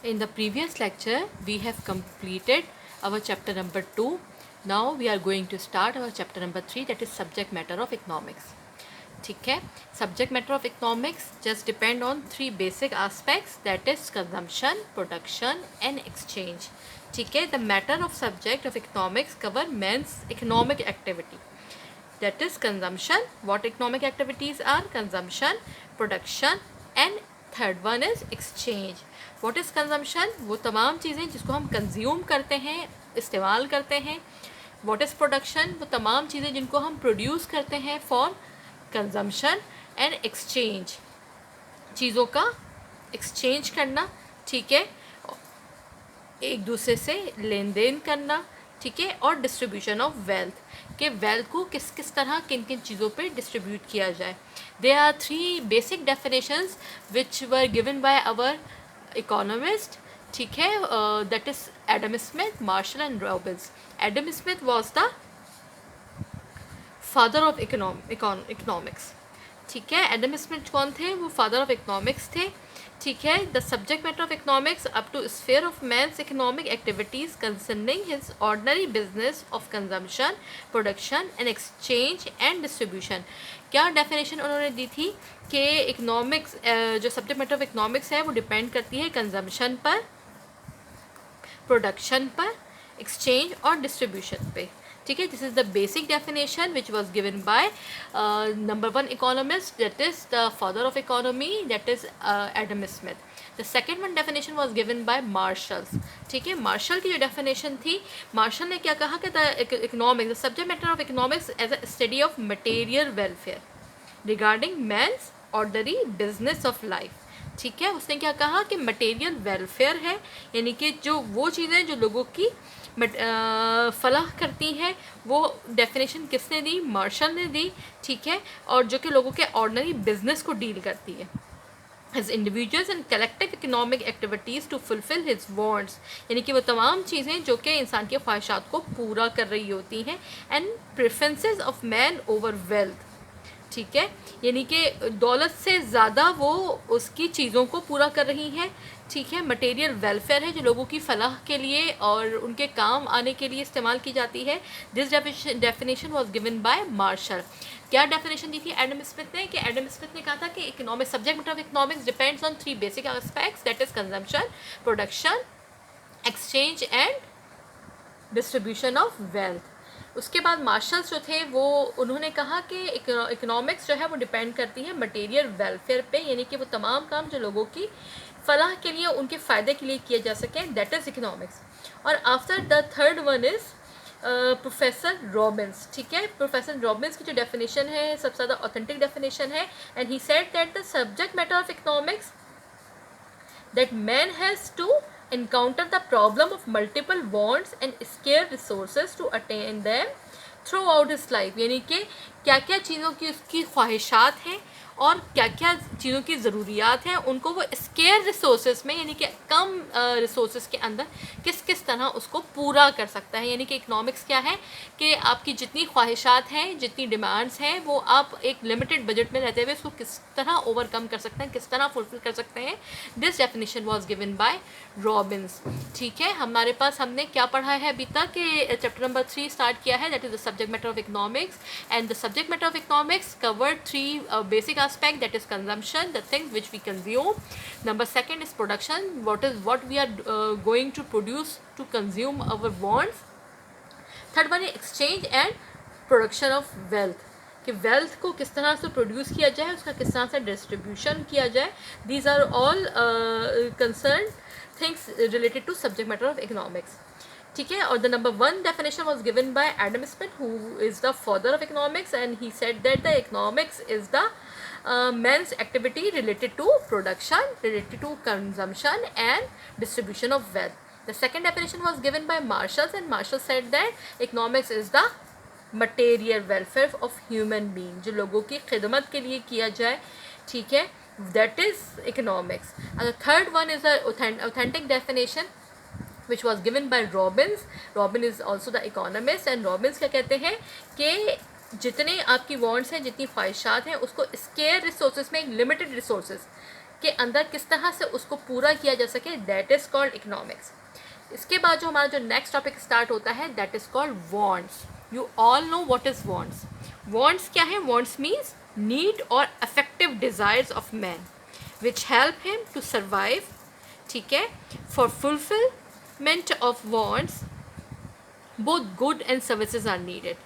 In the previous lecture, we have completed our chapter number 2. Now we are going to start our chapter number 3, that is subject matter of economics. ठीक है, subject matter of economics just depend on three basic aspects, that is consumption, production and exchange. ठीक है, the matter of subject of economics cover man's economic activity, that is consumption. What economic activities are? Consumption, production and third one is exchange. What is consumption? वो तमाम चीज़ें जिसको हम consume करते हैं, इस्तेमाल करते हैं. What is production? वो तमाम चीज़ें जिनको हम प्रोड्यूस करते हैं फॉर कंजम्पशन. एंड एक्सचेंज, चीज़ों का एक्सचेंज करना, ठीक है, एक दूसरे से लेन देन करना, ठीक है, और डिस्ट्रीब्यूशन ऑफ वेल्थ, कि वेल्थ को किस किस तरह किन किन चीज़ों पे डिस्ट्रीब्यूट किया जाए. They are three basic definitions which were given by our economist, ठीक है, that is Adam Smith, Marshall and Robbins. Adam Smith was the father of economics. ठीक है, एडम स्मिथ कौन थे? वो फादर ऑफ इकोनॉमिक्स थे. ठीक है, the subject matter of economics up to sphere of man's economic activities concerning his ordinary business of consumption, production and exchange and distribution. क्या definition उन्होंने दी थी कि इकोनॉमिक्स, जो सब्जेक्ट मैटर ऑफ इकोनॉमिक्स है वो डिपेंड करती है कंजम्पशन पर, प्रोडक्शन पर, एक्सचेंज और डिस्ट्रीब्यूशन पे. ठीक है, this is the basic definition which was given by number one economist, that is the father of economy, that is Adam Smith. The second one definition was given bye marshals. ठीक है, martial की जो definition थी, martial ने क्या कहा कि the economics, the subject matter of economics as a study of material welfare regarding man's ordinary business of life. ठीक है, उसने क्या कहा कि मटेरियल वेलफेयर है, यानी कि जो वो चीज़ें जो लोगों की फलाह करती हैं, वो डेफिनेशन किसने दी? मार्शल ने दी. ठीक है, और जो कि लोगों के ऑर्डनरी बिजनेस को डील करती है. His individuals and collective economic activities to fulfill his wants, यानी कि वो तमाम चीज़ें जो कि इंसान की ख्वाहिशात को पूरा कर रही होती हैं. And preferences of man over wealth. ठीक है, यानी कि दौलत से ज़्यादा वो उसकी चीज़ों को पूरा कर रही हैं. ठीक है, मटेरियल वेलफेयर है जो लोगों की फलाह के लिए और उनके काम आने के लिए इस्तेमाल की जाती है. This definition was given by Marshall. क्या डेफिनेशन दी थी एडम स्मिथ ने? कि एडम स्मिथ ने कहा था कि economics, subject matter of economics depends on three basic aspects, that is consumption, production, exchange and distribution of wealth. उसके बाद मार्शल्स जो थे वो उन्होंने कहा कि इकोनॉमिक्स जो है वो डिपेंड करती है मटेरियल वेलफेयर पे, यानी कि वो तमाम काम जो लोगों की फलाह के लिए, उनके फ़ायदे के लिए किए जा सकें, दैट इज़ इकोनॉमिक्स. और after the third one is professor Robins. ठीक है, प्रोफेसर रॉबिन्स की जो डेफिनेशन है सबसे ज़्यादा ऑथेंटिक डेफिनेशन है. And he said that the subject matter of economics that man has to encounter the problem of multiple wants and scarce resources to attain them throughout his life. यानी कि क्या क्या चीज़ों की उसकी ख्वाहिशात हैं और क्या क्या चीज़ों की ज़रूरियात हैं, उनको वो स्केयर रिसोर्सेज में, यानी कि कम रिसोर्सेज के अंदर किस किस तरह उसको पूरा कर सकता है. यानी कि इकोनॉमिक्स क्या है कि आपकी जितनी ख्वाहिशात हैं, जितनी डिमांड्स हैं, वो आप एक लिमिटेड बजट में रहते हुए उसको किस तरह ओवरकम कर सकते हैं, किस तरह फुलफिल कर सकते हैं. This definition was given bye Robins. ठीक है, हमारे पास हमने क्या पढ़ा है अभी तक? कि चैप्टर नंबर 3 स्टार्ट किया है, that is the subject matter of economics. And the subject matter of economics covered three basic aspect, that is consumption, the things which we consume. Number second is production, what we are going to produce to consume our wants. Third one is exchange and production of wealth, कि wealth को किस तरह से produce किया जाए, उसका किस तरह से डिस्ट्रीब्यूशन किया जाए. These are all concern things related to subject matter of economics. ठीक है, और the number one definition was given by Adam Smith, who is the father of economics. And he said that the economics is the man's activity related to production, related to consumption and distribution of wealth. The second definition was given by Marshall, and Marshall said that economics is the material welfare of human being, जो लोगों की खिदमत के लिए किया जाए. ठीक है, that is economics. And the third one is the authentic definition which was given by Robbins. Robbins is also the economist, and Robbins क्या कहते हैं कि जितने आपकी वॉन्ट्स हैं, जितनी ख्वाहिशात हैं, उसको स्केयर रिसोर्सेज में, लिमिटेड रिसोर्सेज के अंदर किस तरह से उसको पूरा किया जा सके, दैट इज़ कॉल्ड इकोनॉमिक्स। इसके बाद जो हमारा जो नेक्स्ट टॉपिक स्टार्ट होता है that is called wants. You all know what is wants. Wants क्या है? वांट्स मीन्स नीड और affective desires of man which help him to survive, ठीक है। For fulfilment of wants both goods and services are needed,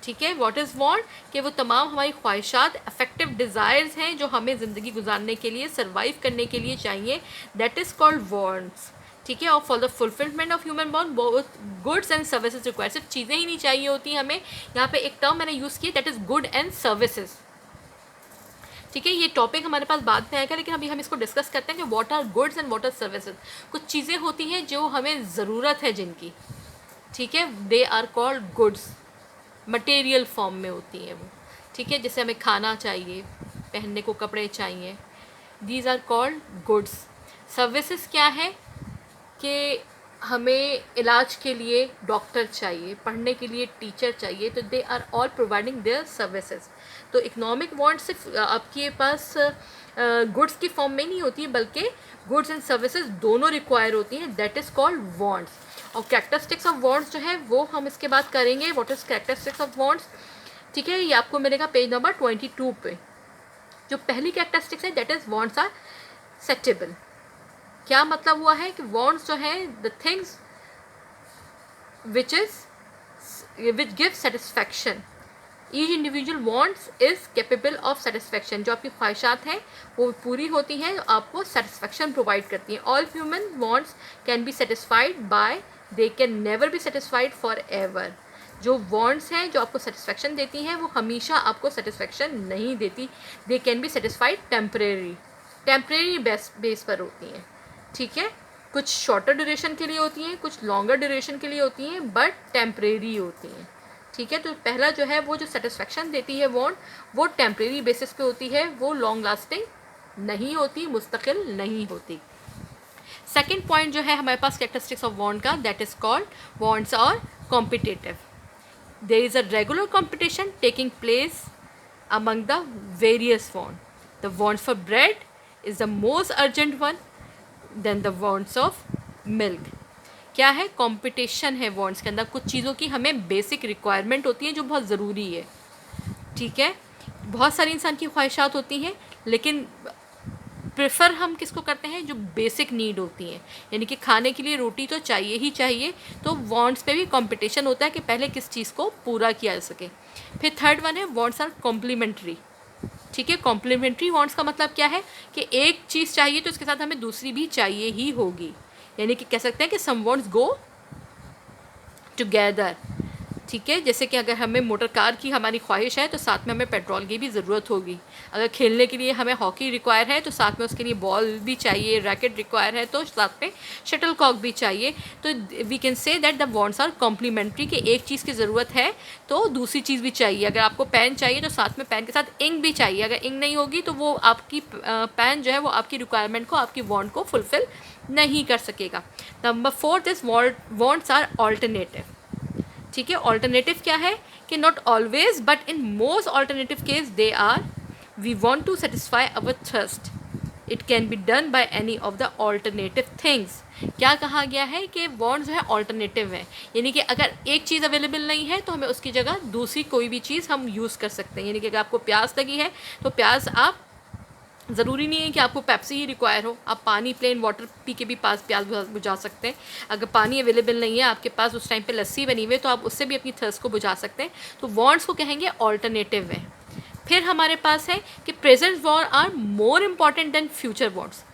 ठीक है। What is want? कि वो तमाम हमारी ख्वाहिशात, अफेक्टिव डिज़ायर्स हैं जो हमें ज़िंदगी गुजारने के लिए, सर्वाइव करने के लिए चाहिए, दैट इज़ कॉल्ड वांट्स, ठीक है। और for the fulfilment of human want both goods and services require. सिर्फ चीज़ें ही नहीं चाहिए होती हमें, यहाँ पे एक टर्म मैंने यूज़ किया that is good and services, ठीक है। ये टॉपिक हमारे पास बाद में आएगा, लेकिन अभी हम इसको डिस्कस करते हैं कि what are goods and what are services. कुछ चीज़ें होती हैं जो हमें ज़रूरत है जिनकी, ठीक है, they are called goods, material form में होती हैं वो, ठीक है। जैसे हमें खाना चाहिए, पहनने को कपड़े चाहिए, these are called goods. Services क्या है? कि हमें इलाज के लिए डॉक्टर चाहिए, पढ़ने के लिए टीचर चाहिए, तो they are all providing their services. तो इकोनॉमिक वांट सिर्फ आपके पास गुड्स की फॉर्म में नहीं होती है, बल्कि गुड्स एंड सर्विसेज दोनों रिक्वायर होती हैं, दैट इज़ कॉल्ड वांट्स। और कैरेक्टरिस्टिक्स ऑफ वांट्स जो है वो हम इसके बाद करेंगे, what is characteristics of wants, ठीक है। ये आपको मिलेगा पेज नंबर 22 पे। जो पहली कैरेक्टरिस्टिक्स है that is wants are satiable. क्या मतलब हुआ है कि वांट्स जो है the things which give satisfaction. Each individual wants is capable of satisfaction. जो आपकी ख्वाहिशात हैं वो पूरी होती हैं, आपको सेटिस्फैक्शन प्रोवाइड करती हैं। All human wants can be satisfied by, they can never be satisfied for ever. जो वांट्स हैं जो आपको सेटिस्फैक्शन देती हैं वो हमेशा आपको सेटिस्फैक्शन नहीं देती, they can be satisfied temporary base पर होती हैं, ठीक है। कुछ शॉर्टर ड्यूरेशन के लिए होती हैं, कुछ लॉन्गर ड्यूरेशन के लिए होती हैं, बट टेम्परेरी होती हैं, ठीक है। तो पहला जो है वो जो सेटिस्फैक्शन देती है वांट, वो टेम्परेरी बेसिस पे होती है, वो लॉन्ग लास्टिंग नहीं होती, मुस्तकिल नहीं होती। सेकेंड पॉइंट जो है हमारे पास कैरेक्टरिस्टिक्स ऑफ वांट का, that is called wants are competitive. There is a regular competition taking place among the various want. The want for bread is the most urgent one than the wants of milk. क्या है? Competition है wants के अंदर। कुछ चीज़ों की हमें basic requirement होती है जो बहुत ज़रूरी है, ठीक है। बहुत सारी इंसान की ख्वाहिशात होती हैं, लेकिन प्रेफर हम किसको करते हैं? जो बेसिक नीड होती हैं, यानी कि खाने के लिए रोटी तो चाहिए ही चाहिए। तो वॉन्ट्स पे भी कंपटीशन होता है कि पहले किस चीज़ को पूरा किया जा सके। फिर थर्ड वन है वॉन्ट्स आर कॉम्प्लीमेंट्री, ठीक है। कॉम्प्लीमेंट्री वॉन्ट्स का मतलब क्या है? कि एक चीज़ चाहिए तो इसके साथ हमें दूसरी भी चाहिए ही होगी, यानी कि कह सकते हैं कि सम वॉन्ट्स गो टुगेदर, ठीक है। जैसे कि अगर हमें मोटर कार की हमारी ख्वाहिश है तो साथ में हमें पेट्रोल की भी ज़रूरत होगी। अगर खेलने के लिए हमें हॉकी रिक्वायर है तो साथ में उसके लिए बॉल भी चाहिए, रैकेट रिक्वायर है तो साथ में शटल कॉक भी चाहिए। तो we can say that the wants are complementary, कि एक चीज़ की ज़रूरत है तो दूसरी चीज़ भी चाहिए। अगर आपको पेन चाहिए तो साथ में पेन के साथ इंक भी चाहिए। अगर इंक नहीं होगी तो वो आपकी पेन जो है वो आपकी रिक्वायरमेंट को, आपकी वॉन्ट को फुलफ़िल नहीं कर सकेगा। Number fourth is wants are alternative, ठीक है। ऑल्टरनेटिव क्या है? कि not always but in most alternative case they are, we want to satisfy our thirst, it can be done by any of the alternative things. क्या कहा गया है? कि वॉन्ट जो है ऑल्टरनेटिव है, यानी कि अगर एक चीज़ अवेलेबल नहीं है तो हमें उसकी जगह दूसरी कोई भी चीज़ हम यूज़ कर सकते हैं। यानी कि अगर आपको प्यास लगी है तो प्यास, आप ज़रूरी नहीं है कि आपको पेप्सी ही रिक्वायर हो, आप पानी, प्लेन वाटर पी के भी प्यास बुझा सकते हैं। अगर पानी अवेलेबल नहीं है आपके पास, उस टाइम पे लस्सी बनी हुई है तो आप उससे भी अपनी थर्स्ट को बुझा सकते हैं। तो वॉन्ट्स को कहेंगे ऑल्टरनेटिव है। फिर हमारे पास है कि present want are more important than future wants.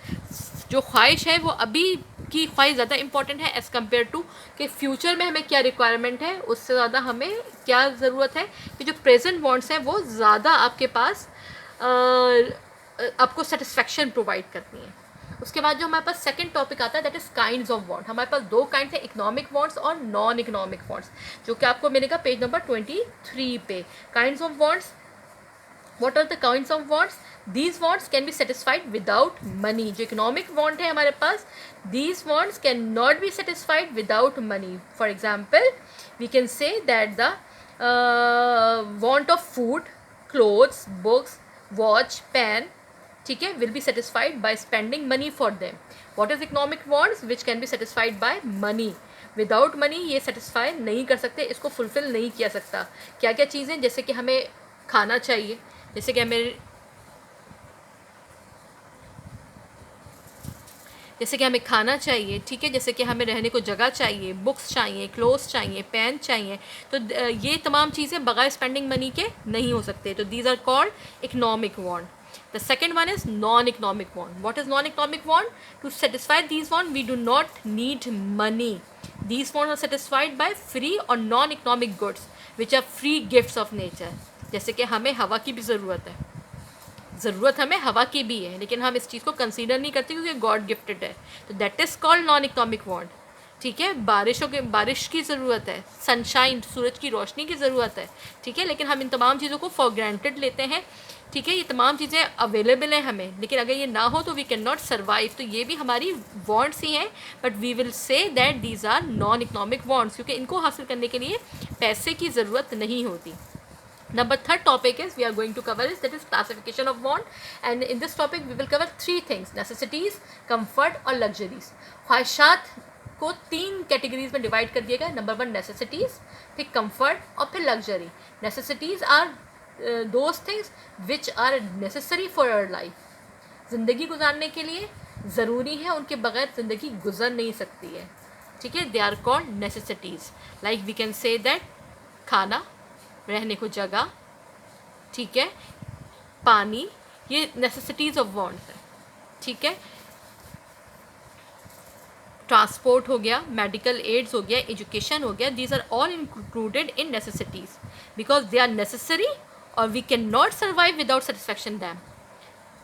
जो ख्वाहिश है वो अभी की ख्वाहिश ज़्यादा इंपॉर्टेंट है एज़ कम्पेयर टू कि फ्यूचर में हमें क्या रिक्वायरमेंट है, उससे ज़्यादा हमें क्या ज़रूरत है। कि जो प्रेजेंट वॉन्ट्स हैं वो ज़्यादा आपके पास आपको सेटिस्फैक्शन प्रोवाइड करती हैं। उसके बाद जो हमारे पास सेकंड टॉपिक आता है that is kinds of want. हमारे पास दो काइंड है, इकोनॉमिक वांट्स और नॉन इकोनॉमिक वांट्स, जो कि आपको मिलेगा पेज नंबर 23 पे। Kinds of wants, what are the kinds of wants? These wants can be satisfied without money. जो इकोनॉमिक वांट है हमारे पास, these wants can not be satisfied without money. For example we can say that the want of food, clothes, books, watch, pen, ठीक है, will be satisfied by spending money for them. What is economic wants which can be satisfied by money. Without money ये satisfy नहीं कर सकते, इसको fulfil नहीं किया सकता. क्या क्या चीज़ें, जैसे कि हमें खाना चाहिए, जैसे कि हमें खाना चाहिए, ठीक है, जैसे कि हमें रहने को जगह चाहिए, बुक्स चाहिए, क्लोथ्स चाहिए, पेन चाहिए. तो ये तमाम चीज़ें बगैर स्पेंडिंग मनी के नहीं हो सकते. तो these are called economic want. The second one is non-economic want. What is non-economic want? To satisfy these want, we do not need money. These wants are satisfied by free or non-economic goods, which are free gifts of nature. जैसे कि हमें हवा की भी ज़रूरत है, ज़रूरत हमें हवा की भी है, लेकिन हम इस चीज़ को कंसीडर नहीं करते क्योंकि गॉड गिफ्टेड है. तो that is called non economic want. ठीक है, बारिश की ज़रूरत है, सनशाइन, सूरज की रोशनी की ज़रूरत है, ठीक है, लेकिन हम इन तमाम चीज़ों को फॉर ग्रांटेड लेते हैं. ठीक है, ये तमाम चीज़ें अवेलेबल हैं हमें, लेकिन अगर ये ना हो तो वी कैन नॉट सर्वाइव. तो ये भी हमारी वांट्स ही हैं, but we will say that these are non economic wants, क्योंकि इनको हासिल करने के लिए पैसे की ज़रूरत नहीं होती. Number third topic is we are going to cover is that is classification of want, and in this topic we will cover three things: necessities, comfort और luxuries. ख्वाहिशात को 3 कैटेगरीज में डिवाइड कर दिया गया. नंबर 1 necessities, फिर comfort और फिर luxury. Necessities are those things which are necessary for our life. ज़िंदगी गुजारने के लिए ज़रूरी है, उनके बगैर ज़िंदगी गुजर नहीं सकती है. ठीक है, they are called necessities. Like we can say that खाना, रहने को जगह, ठीक है, पानी, ये नेसेसिटीज़ ऑफ वांट्स है. ठीक है, ट्रांसपोर्ट हो गया, मेडिकल एड्स हो गया, एजुकेशन हो गया, these are all included in necessities because they are necessary और we can not survive without satisfaction them.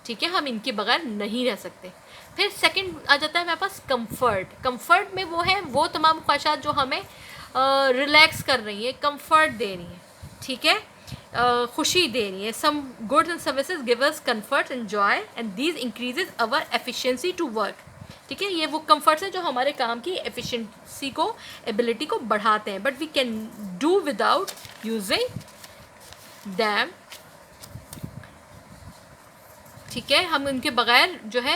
ठीक है, हम इनके बगैर नहीं रह सकते. फिर सेकंड आ जाता है हमारे पास कंफर्ट. कंफर्ट में वो है वो तमाम ख्वाहिशात जो हमें रिलैक्स कर रही है, कंफर्ट दे रही हैं, ठीक है, खुशी दे रही है. Some goods and services give us comfort and joy and these increases our efficiency to work. ठीक है, ये वो कंफर्ट्स हैं जो हमारे काम की एफिशिएंसी को, एबिलिटी को बढ़ाते हैं, but we can do without using them. ठीक है, हम उनके बगैर जो है